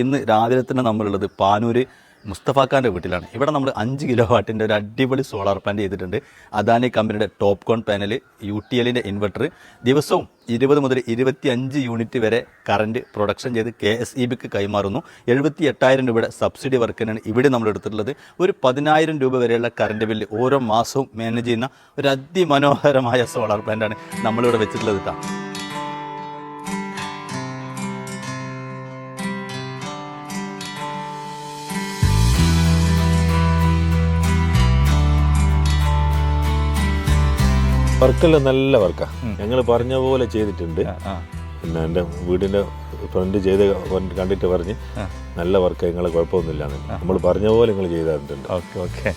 ഇന്ന് രാവിലെ തന്നെ നമ്മളുള്ളത് പാനൂർ മുസ്തഫാഖാൻ്റെ വീട്ടിലാണ്. ഇവിടെ നമ്മൾ 5 കിലോ വാട്ടിൻ്റെ ഒരു അടിപൊളി സോളാർ പാനൽ ചെയ്തിട്ടുണ്ട്. അദാനി കമ്പനിയുടെ ടോപ്കോൺ പാനൽ, UTLൻ്റെ ഇൻവെർട്ടർ, ദിവസവും 20 മുതൽ 25 യൂണിറ്റ് വരെ കറണ്ട് പ്രൊഡക്ഷൻ ചെയ്ത് KSEBക്ക് കൈമാറുന്നു. 78,000 രൂപയുടെ സബ്സിഡി വർക്കിനാണ് ഇവിടെ നമ്മൾ എടുത്തിട്ടുള്ളത്. ഒരു 10,000 രൂപ വരെയുള്ള കറണ്ട് ബില്ല് ഓരോ മാസവും മാനേജ് ചെയ്യുന്ന ഒരു അതിമനോഹരമായ സോളാർ പ്ലാന്റാണ് നമ്മളിവിടെ വെച്ചിട്ടുള്ളത് കേട്ടോ. വർക്കെല്ലാം നല്ല വർക്കാണ്. ഞങ്ങൾ പറഞ്ഞ പോലെ ചെയ്തിട്ടുണ്ട്. പിന്നെ എൻ്റെ വീടിൻ്റെ ഫ്രണ്ട് ചെയ്ത് കണ്ടിട്ട് പറഞ്ഞ് നല്ല വർക്ക്, നിങ്ങൾ കുഴപ്പമൊന്നുമില്ല, നമ്മൾ പറഞ്ഞ പോലെ നിങ്ങൾ ചെയ്തിട്ടുണ്ട്. ഓക്കെ.